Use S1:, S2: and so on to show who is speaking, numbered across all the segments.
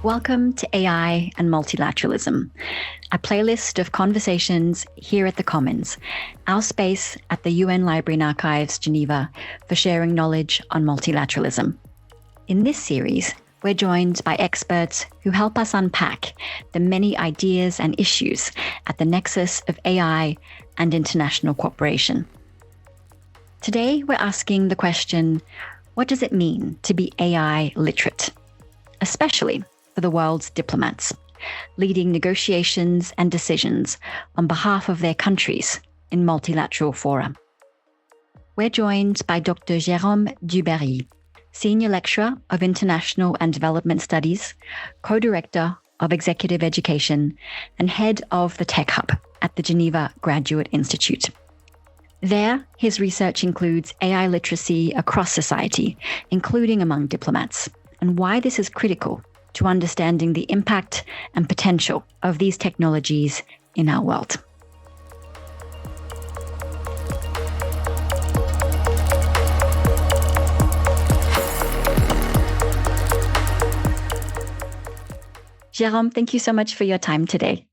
S1: Welcome to AI and Multilateralism, a playlist of conversations here at the Commons, our space at the UN Library and Archives, Geneva, for sharing knowledge on multilateralism. In this series, we're joined by experts who help us unpack the many ideas and issues at the nexus of AI and international cooperation. Today, we're asking the question, what does it mean to be AI literate? Especially for the world's diplomats, leading negotiations and decisions on behalf of their countries in multilateral fora. We're joined by Dr. Jérôme Duberry, Senior Lecturer of International and Development Studies, Co-Director of Executive Education, and Head of the Tech Hub at the Geneva Graduate Institute. There, his research includes AI literacy across society, including among diplomats, and why this is critical to understanding the impact and potential of these technologies in our world. Jérôme, thank you so much for your time today.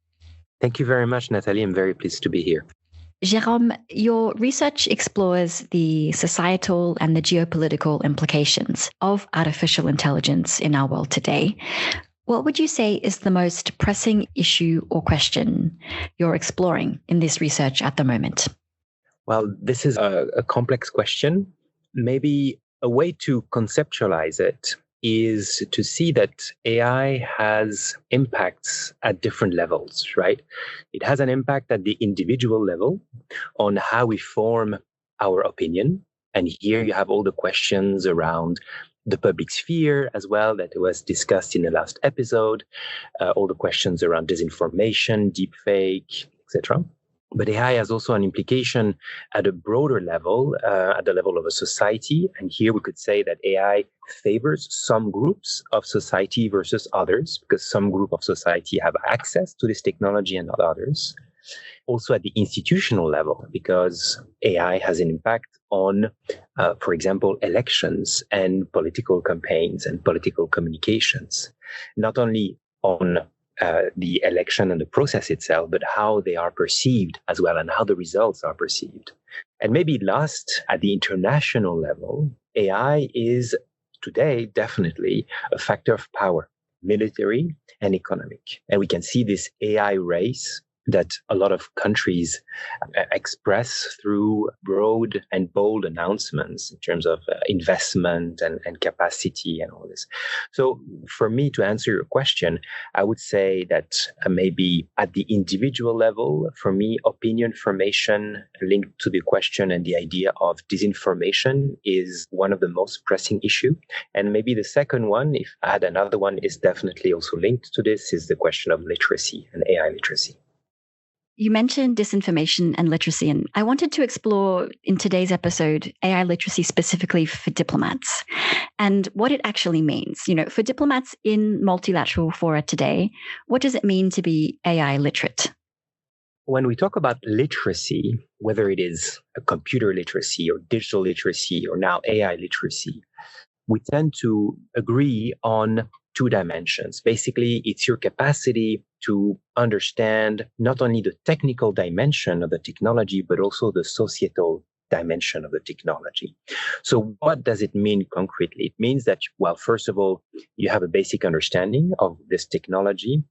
S2: Thank you very much, Natalie. I'm very pleased to be here.
S1: Jérôme, your research explores the societal and the geopolitical implications of artificial intelligence in our world today. What would you say is the most pressing issue or question you're exploring in this research at the moment?
S2: Well, this is a complex question. Maybe a way to conceptualize it is to see that AI has impacts at different levels, right? It has an impact at the individual level on how we form our opinion. And here you have all the questions around the public sphere as well that was discussed in the last episode, all the questions around disinformation, deepfake, etc. But AI has also an implication at a broader level, at the level of a society. And here we could say that AI favors some groups of society versus others, because some group of society have access to this technology and not others. Also at the institutional level, because AI has an impact on, for example, elections and political campaigns and political communications, not only on the election and the process itself, but how they are perceived as well and how the results are perceived. And maybe last, at the international level, AI is today definitely a factor of power, military and economic. And we can see this AI race that a lot of countries express through broad and bold announcements in terms of investment and capacity and all this. So for me, to answer your question, I would say that maybe at the individual level, for me, opinion formation linked to the question and the idea of disinformation is one of the most pressing issues. And maybe the second one, if I had another one, is definitely also linked to this, is the question of literacy and AI literacy.
S1: You mentioned disinformation and literacy, and I wanted to explore in today's episode AI literacy specifically for diplomats and what it actually means. You know, for diplomats in multilateral fora today, what does it mean to be AI literate?
S2: When we talk about literacy, whether it is a computer literacy or digital literacy or now AI literacy, we tend to agree on two dimensions. Basically, it's your capacity to understand not only the technical dimension of the technology, but also the societal dimension of the technology. So what does it mean concretely? It means that, well, first of all, you have a basic understanding of this technology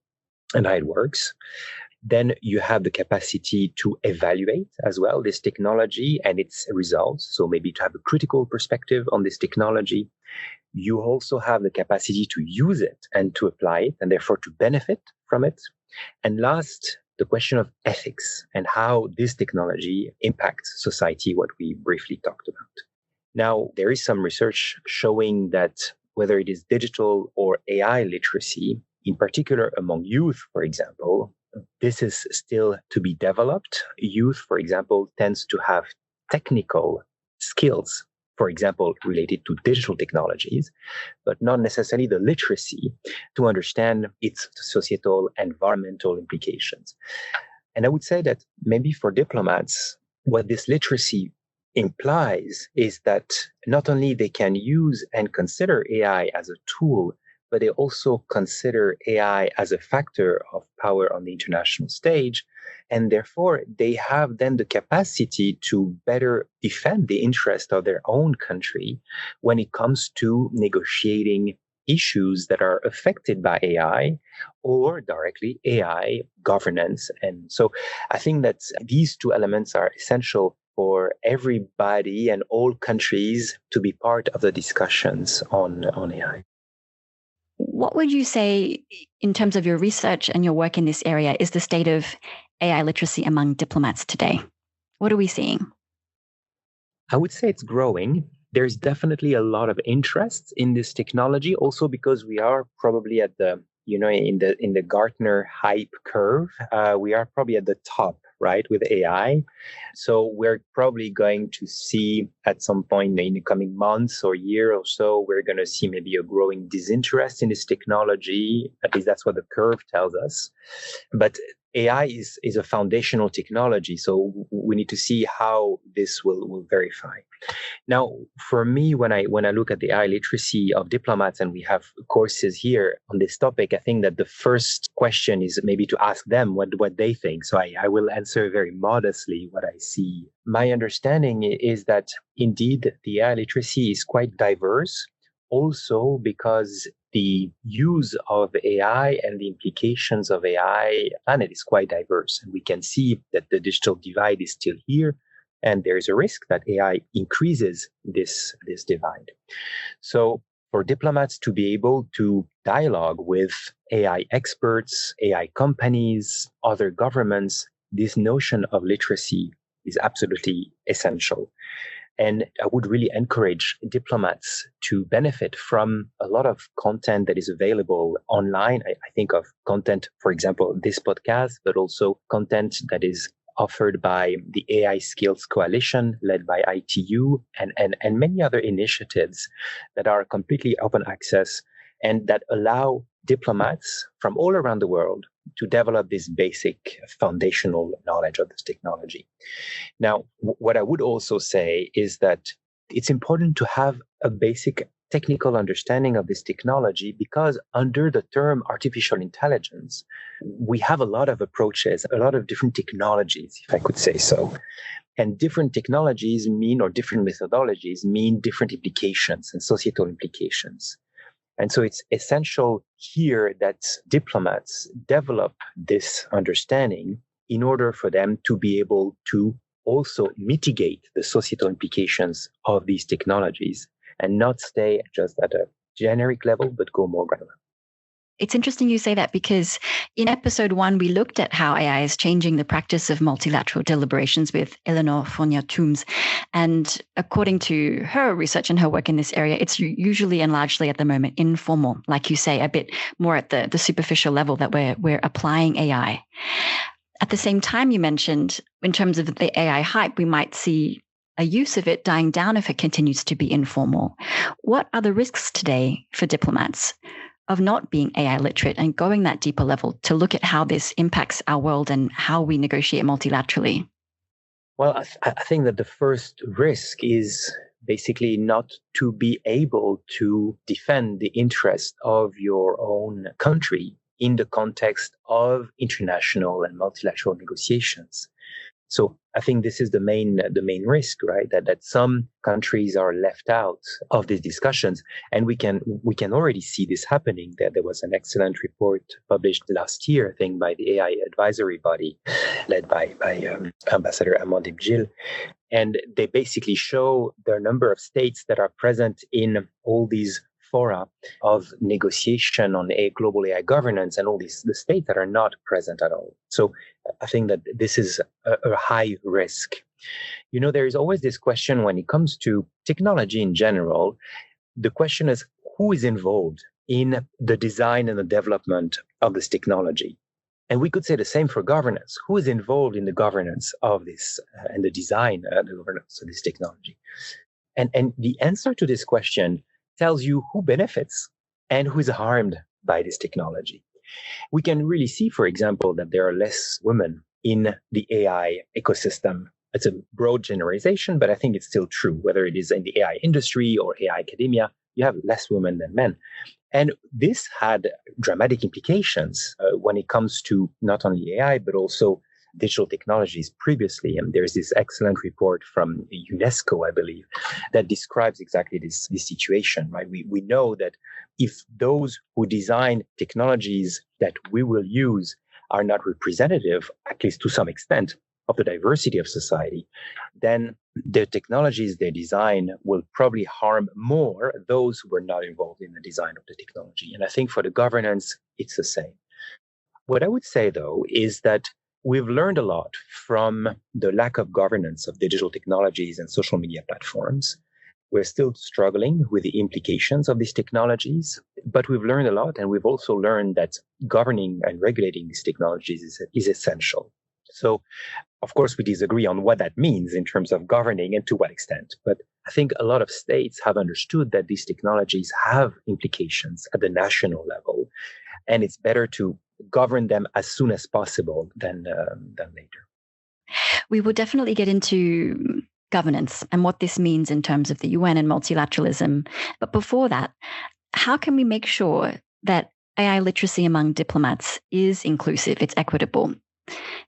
S2: and how it works. Then you have the capacity to evaluate as well this technology and its results. So maybe to have a critical perspective on this technology. You also have the capacity to use it and to apply it and therefore to benefit from it. And last, the question of ethics and how this technology impacts society, what we briefly talked about. Now, there is some research showing that whether it is digital or AI literacy, in particular among youth, for example, this is still to be developed. Youth, for example, tends to have technical skills, for example, related to digital technologies, but not necessarily the literacy to understand its societal, environmental implications. And I would say that maybe for diplomats, what this literacy implies is that not only they can use and consider AI as a tool but they also consider AI as a factor of power on the international stage. And therefore, they have then the capacity to better defend the interest of their own country when it comes to negotiating issues that are affected by AI or directly AI governance. And so I think that these two elements are essential for everybody and all countries to be part of the discussions on AI.
S1: What would you say, in terms of your research and your work in this area, is the state of AI literacy among diplomats today? What are we seeing?
S2: I would say it's growing. There's definitely a lot of interest in this technology, also because we are probably at the, in the Gartner hype curve. We are probably at the top, right, with AI. So we're probably going to see at some point in the coming months or year or so, we're going to see maybe a growing disinterest in this technology. At least that's what the curve tells us. But AI is a foundational technology, so we need to see how this will verify. Now, for me, when I look at the AI literacy of diplomats, and we have courses here on this topic, I think that the first question is maybe to ask them what they think. So I will answer very modestly what I see. My understanding is that indeed the AI literacy is quite diverse, also because the use of AI and the implications of AI planet is quite diverse. And we can see that the digital divide is still here. And there is a risk that AI increases this divide. So for diplomats to be able to dialogue with AI experts, AI companies, other governments, this notion of literacy is absolutely essential. And I would really encourage diplomats to benefit from a lot of content that is available online. I think of content, for example, this podcast, but also content that is offered by the AI Skills Coalition, led by ITU, and many other initiatives that are completely open access and that allow diplomats from all around the world to develop this basic foundational knowledge of this technology. Now, what I would also say is that it's important to have a basic technical understanding of this technology, because under the term artificial intelligence, we have a lot of approaches, a lot of different technologies, if I could say so. And different technologies mean, or different methodologies mean different implications and societal implications. And so it's essential here that diplomats develop this understanding in order for them to be able to also mitigate the societal implications of these technologies and not stay just at a generic level, but go more granular.
S1: It's interesting you say that, because in episode 1, we looked at how AI is changing the practice of multilateral deliberations with Eleanor Fournier-Toombs. And according to her research and her work in this area, it's usually and largely at the moment informal, like you say, a bit more at the superficial level that we're applying AI. At the same time, you mentioned in terms of the AI hype, we might see a use of it dying down if it continues to be informal. What are the risks today for diplomats of not being AI literate and going that deeper level to look at how this impacts our world and how we negotiate multilaterally?
S2: Well, I think that the first risk is basically not to be able to defend the interest of your own country in the context of international and multilateral negotiations. So I think this is the main risk, right? That some countries are left out of these discussions, and we can already see this happening. There was an excellent report published last year, I think, by the AI advisory body, led by Ambassador Amandine Gilles, and they basically show the number of states that are present in all these fora of negotiation on a global AI governance, and all the states that are not present at all. So I think that this is a high risk. There is always this question when it comes to technology in general. The question is, who is involved in the design and the development of this technology? And we could say the same for governance. Who is involved in the governance of this and the design and the governance of this technology? And the answer to this question tells you who benefits and who is harmed by this technology. We can really see, for example, that there are less women in the AI ecosystem. It's a broad generalization, but I think it's still true. Whether it is in the AI industry or AI academia, you have less women than men. And this had dramatic implications when it comes to not only AI, but also digital technologies previously. And there's this excellent report from UNESCO, I believe, that describes exactly this situation, right? We know that if those who design technologies that we will use are not representative, at least to some extent, of the diversity of society, then the technologies they design will probably harm more those who were not involved in the design of the technology. And I think for the governance, it's the same. What I would say, though, is that we've learned a lot from the lack of governance of digital technologies and social media platforms. We're still struggling with the implications of these technologies, but we've learned a lot. And we've also learned that governing and regulating these technologies is essential. So, of course, we disagree on what that means in terms of governing and to what extent. But I think a lot of states have understood that these technologies have implications at the national level, and it's better to govern them as soon as possible than later.
S1: We will definitely get into governance and what this means in terms of the UN and multilateralism. But before that, how can we make sure that AI literacy among diplomats is inclusive, it's equitable,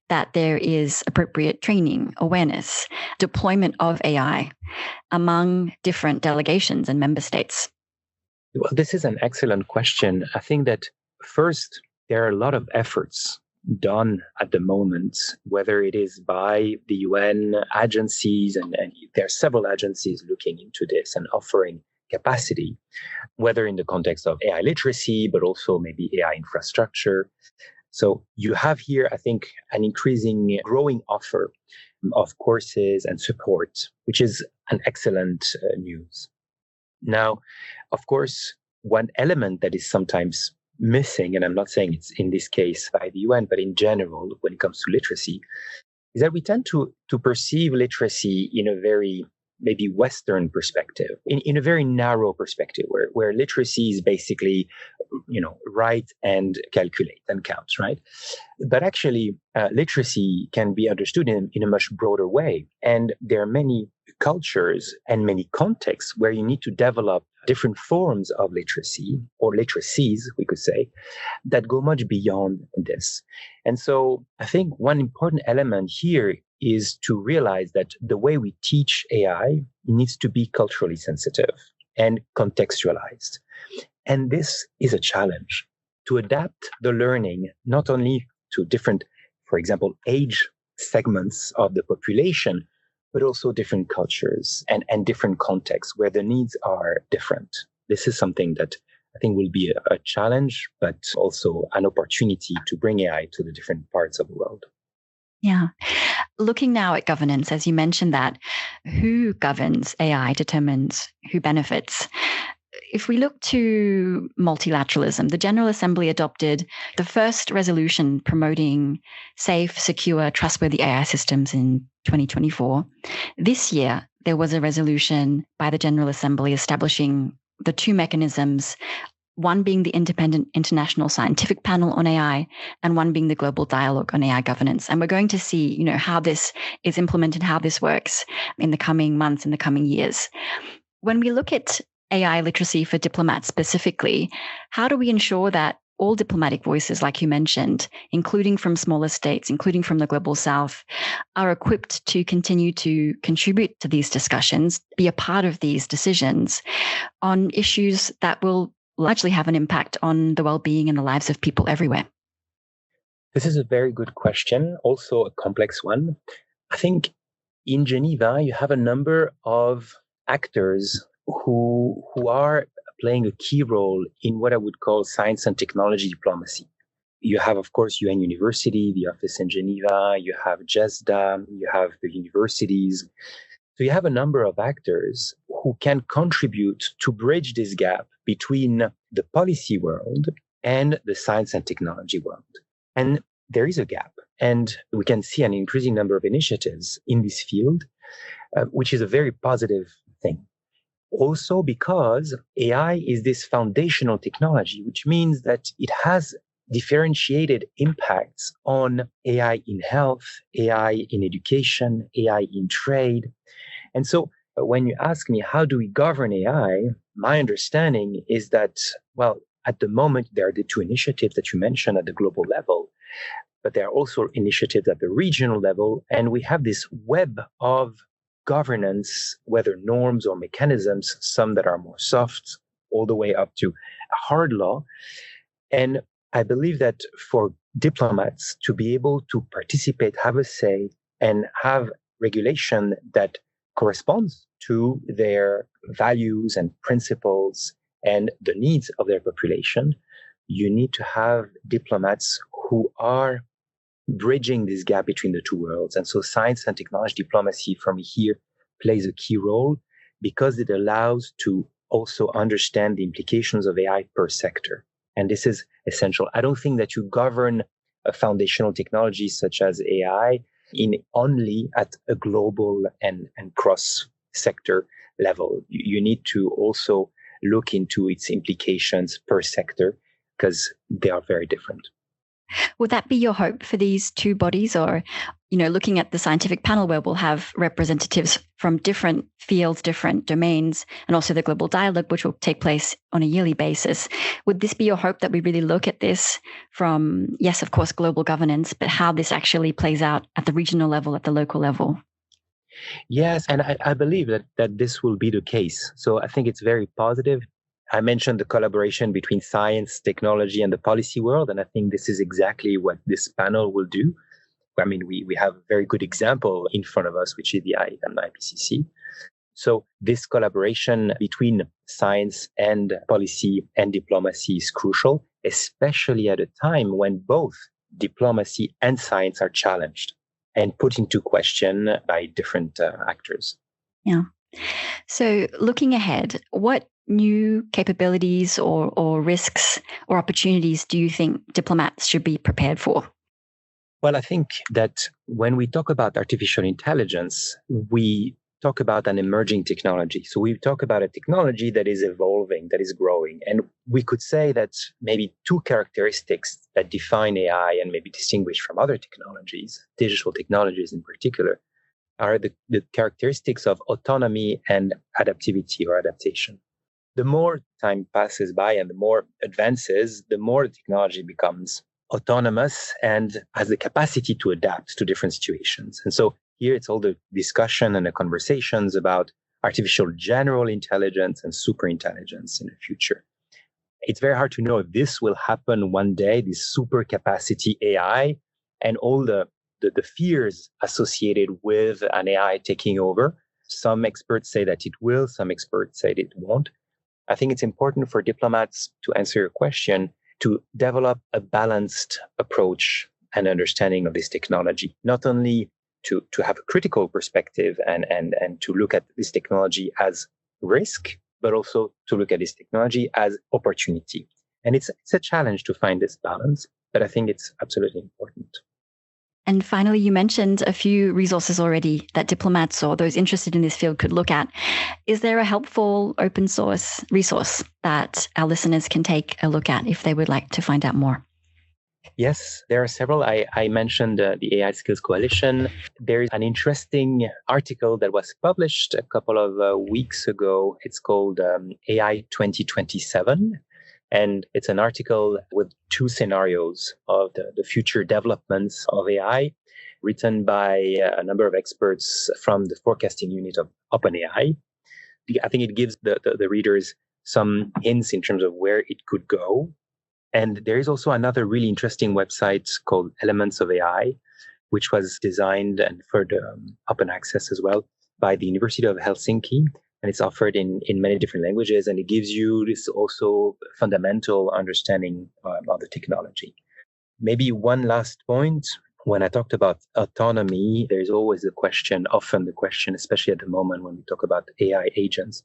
S1: that there is appropriate training, awareness, deployment of AI among different delegations and member states?
S2: Well, this is an excellent question. I think that first, there are a lot of efforts done at the moment, whether it is by the UN agencies, and there are several agencies looking into this and offering capacity, whether in the context of AI literacy, but also maybe AI infrastructure. So you have here, I think, an increasing growing offer of courses and support, which is an excellent news. Now, of course, one element that is sometimes missing, and I'm not saying it's in this case by the UN, but in general, when it comes to literacy, is that we tend to perceive literacy in a very maybe Western perspective, in a very narrow perspective, where literacy is basically, write and calculate and count, right? But actually, literacy can be understood in a much broader way. And there are many cultures and many contexts where you need to develop different forms of literacy, or literacies, we could say, that go much beyond this. And so I think one important element here is to realize that the way we teach AI needs to be culturally sensitive and contextualized. And this is a challenge to adapt the learning not only to different, for example, age segments of the population, but also different cultures and different contexts where the needs are different. This is something that I think will be a challenge, but also an opportunity to bring AI to the different parts of the world.
S1: Yeah. Looking now at governance, as you mentioned that, who governs AI determines who benefits. If we look to multilateralism, the General Assembly adopted the first resolution promoting safe, secure, trustworthy AI systems in 2024. This year, there was a resolution by the General Assembly establishing the two mechanisms, one being the Independent International Scientific Panel on AI, and one being the Global Dialogue on AI Governance. And we're going to see, how this is implemented, how this works in the coming months, in the coming years. When we look at AI literacy for diplomats specifically, how do we ensure that all diplomatic voices, like you mentioned, including from smaller states, including from the Global South, are equipped to continue to contribute to these discussions, be a part of these decisions on issues that will largely have an impact on the well-being and the lives of people everywhere?
S2: This is a very good question, also a complex one. I think in Geneva, you have a number of actors who are playing a key role in what I would call science and technology diplomacy. You have, of course, UN University, the office in Geneva, you have JESDA, you have the universities. So you have a number of actors who can contribute to bridge this gap between the policy world and the science and technology world. And there is a gap. And we can see an increasing number of initiatives in this field, which is a very positive thing. Also because AI is this foundational technology, which means that it has differentiated impacts on AI in health, AI in education, AI in trade. And so when you ask me, how do we govern AI? My understanding is that, well, at the moment, there are the two initiatives that you mentioned at the global level, but there are also initiatives at the regional level. And we have this web of governance, whether norms or mechanisms, some that are more soft, all the way up to hard law. And I believe that for diplomats to be able to participate, have a say, and have regulation that corresponds to their values and principles and the needs of their population, you need to have diplomats who are bridging this gap between the two worlds. And so science and technology diplomacy for me here plays a key role because it allows to also understand the implications of AI per sector. And this is essential. I don't think that you govern a foundational technology such as AI in only at a global and cross sector level. You need to also look into its implications per sector because they are very different.
S1: Would that be your hope for these two bodies? Or, looking at the scientific panel where we'll have representatives from different fields, different domains, and also the global dialogue, which will take place on a yearly basis. Would this be your hope that we really look at this from, yes, of course, global governance, but how this actually plays out at the regional level, at the local level?
S2: Yes, and I believe that this will be the case. So I think it's very positive. I mentioned the collaboration between science, technology, and the policy world, and I think this is exactly what this panel will do. I mean, we have a very good example in front of us, which is the IPCC. So this collaboration between science and policy and diplomacy is crucial, especially at a time when both diplomacy and science are challenged and put into question by different actors.
S1: Yeah. So looking ahead, what new capabilities or risks or opportunities do you think diplomats should be prepared for?
S2: Well, I think that when we talk about artificial intelligence, we talk about an emerging technology. So we talk about a technology that is evolving, that is growing. And we could say that maybe two characteristics that define AI and maybe distinguish from other technologies, digital technologies in particular, are the characteristics of autonomy and adaptivity or adaptation. The more time passes by and the more advances, the more the technology becomes autonomous and has the capacity to adapt to different situations. And so here it's all the discussion and the conversations about artificial general intelligence and superintelligence in the future. It's very hard to know if this will happen one day, this super capacity AI and all the fears associated with an AI taking over. Some experts say that it will, some experts say that it won't. I think it's important for diplomats, to answer your question, to develop a balanced approach and understanding of this technology, not only to have a critical perspective and to look at this technology as risk, but also to look at this technology as opportunity. And it's a challenge to find this balance, but I think it's absolutely important.
S1: And finally, you mentioned a few resources already that diplomats or those interested in this field could look at. Is there a helpful open source resource that our listeners can take a look at if they would like to find out more?
S2: Yes, there are several. I mentioned the AI Skills Coalition. There's an interesting article that was published a couple of weeks ago. It's called AI 2027. And it's an article with two scenarios of the future developments of AI, written by a number of experts from the forecasting unit of OpenAI. I think it gives the readers some hints in terms of where it could go. And there is also another really interesting website called Elements of AI, which was designed and for the open access as well by the University of Helsinki. And it's offered in many different languages. And it gives you this also fundamental understanding of the technology. Maybe one last point. When I talked about autonomy, there's always often the question, especially at the moment when we talk about AI agents,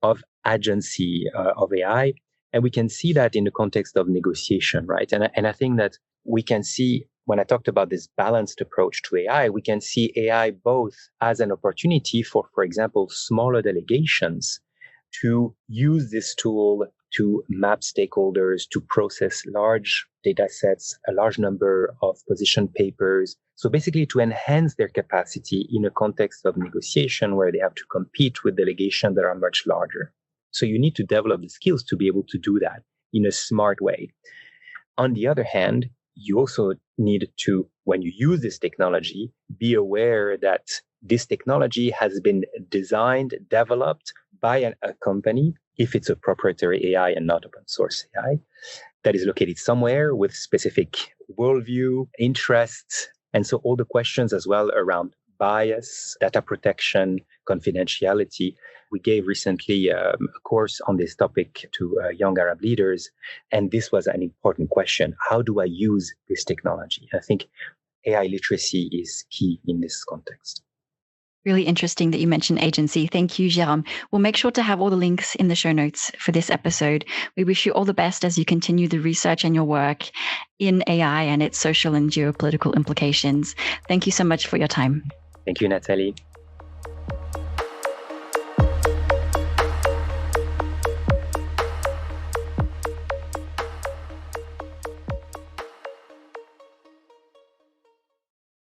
S2: of agency of AI. And we can see that in the context of negotiation, right? And I think that we can see, when I talked about this balanced approach to AI, we can see AI both as an opportunity for example, smaller delegations to use this tool to map stakeholders, to process large data sets, a large number of position papers. So basically to enhance their capacity in a context of negotiation where they have to compete with delegations that are much larger. So you need to develop the skills to be able to do that. in a smart way. On the other hand, you also need to, when you use this technology, be aware that this technology has been designed, developed by a company, if it's a proprietary AI and not open source AI, that is located somewhere with specific worldview, interests. And so all the questions as well around bias, data protection, confidentiality. We gave recently a course on this topic to young Arab leaders, and this was an important question. How do I use this technology? I think AI literacy is key in this context.
S1: Really interesting that you mentioned agency. Thank you, Jérôme. We'll make sure to have all the links in the show notes for this episode. We wish you all the best as you continue the research and your work in AI and its social and geopolitical implications. Thank you so much for your time.
S2: Thank you, Natalie.